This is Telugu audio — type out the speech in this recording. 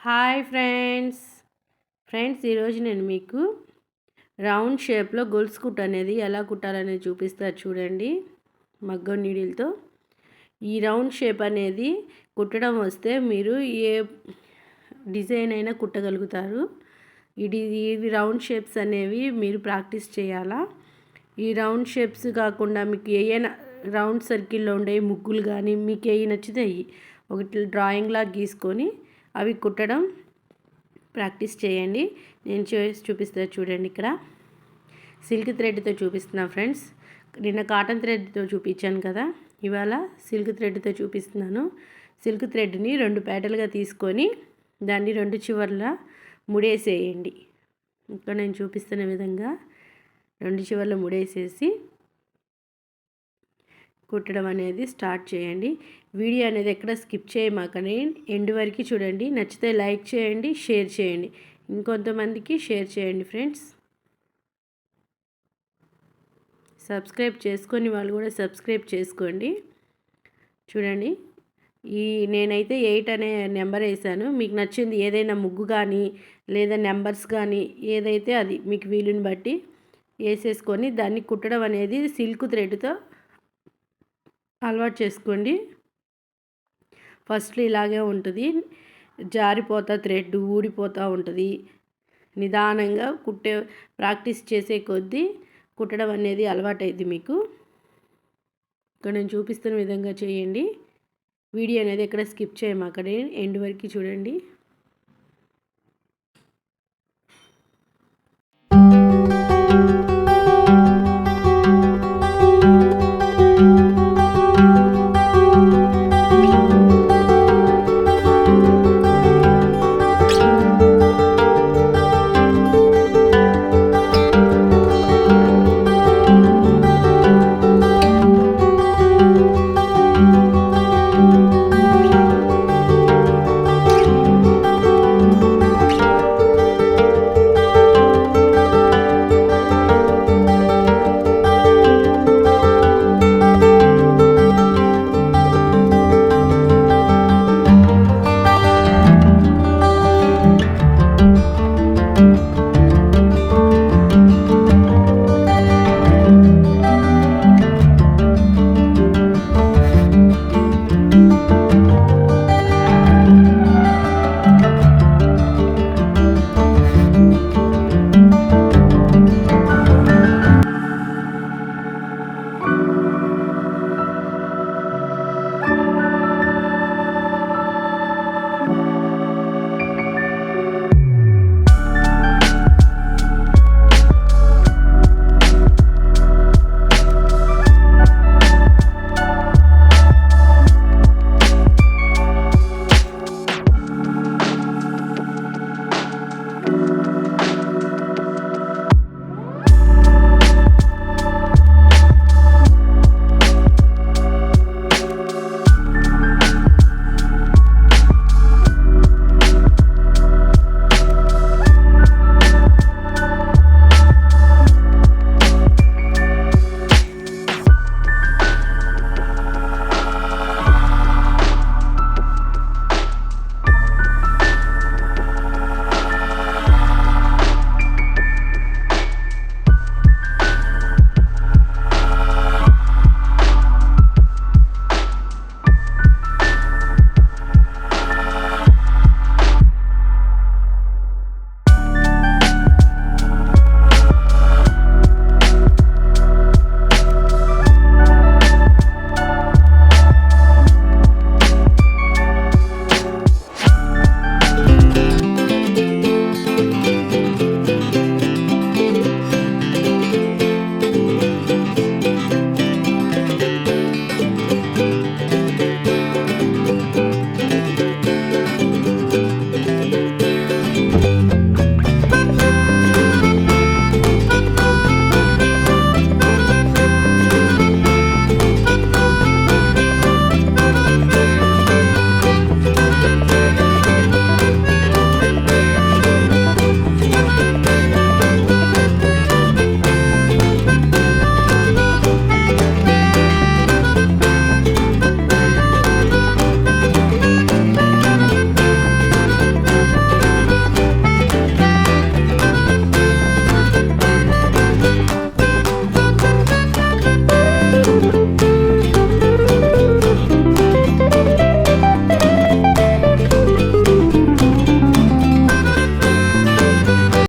హాయ్ ఫ్రెండ్స్ ఈరోజు నేను మీకు రౌండ్ షేప్లో గొలుసు కుట్టు అనేది ఎలా కుట్టాలనేది చూపిస్తారు చూడండి. మగ్గం నీడిల్తో ఈ రౌండ్ షేప్ అనేది కుట్టడం వస్తే మీరు ఏ డిజైన్ అయినా కుట్టగలుగుతారు. ఇది రౌండ్ షేప్స్ అనేవి మీరు ప్రాక్టీస్ చేయాలా. ఈ రౌండ్ షేప్స్ కాకుండా మీకు ఏమైనా రౌండ్ సర్కిల్లో ఉండే ముగ్గులు కానీ మీకు ఏవి నచ్చితే అవి ఒకటి డ్రాయింగ్ లాగా గీసుకొని అవి కుట్టడం ప్రాక్టీస్ చేయండి. నేను చూపిస్తా చూడండి. ఇక్కడ సిల్క్ థ్రెడ్తో చూపిస్తున్నా ఫ్రెండ్స్. నిన్న కాటన్ థ్రెడ్తో చూపించాను కదా, ఇవాళ సిల్క్ థ్రెడ్తో చూపిస్తున్నాను. సిల్క్ థ్రెడ్ని 2 పేటలుగా తీసుకొని దాన్ని 2 చివర్ల ముడేసేయండి. ఇక్కడ నేను చూపిస్తున్న విధంగా 2 చివర్ల ముడేసేసి కుట్టడం అనేది స్టార్ట్ చేయండి. వీడియో అనేది ఎక్కడ స్కిప్ చేయమాకని ఎండ్ వరకు చూడండి. నచ్చితే లైక్ చేయండి, షేర్ చేయండి, ఇంకొంతమందికి షేర్ చేయండి ఫ్రెండ్స్. సబ్స్క్రైబ్ చేసుకొని వాళ్ళు కూడా సబ్స్క్రైబ్ చేసుకోండి. చూడండి, నేనైతే 8 అనే నెంబర్ వేసాను. మీకు నచ్చింది ఏదైనా ముగ్గు కానీ లేదా నెంబర్స్ కానీ ఏదైతే అది మీకు వీలుని బట్టి వేసేసుకొని దాన్ని కుట్టడం అనేది సిల్క్ థ్రెడ్తో అలవాటు చేసుకోండి. ఫస్ట్లో ఇలాగే ఉంటుంది, జారిపోతా థ్రెడ్ ఊడిపోతూ ఉంటుంది. నిదానంగా ప్రాక్టీస్ చేసే కొద్దీ కుట్టడం అనేది అలవాటైంది మీకు. ఇక్కడ నేను చూపిస్తున్న విధంగా చేయండి. వీడియో అనేది ఎక్కడ స్కిప్ చేయమాకండి, ఎండ్ వరకు చూడండి.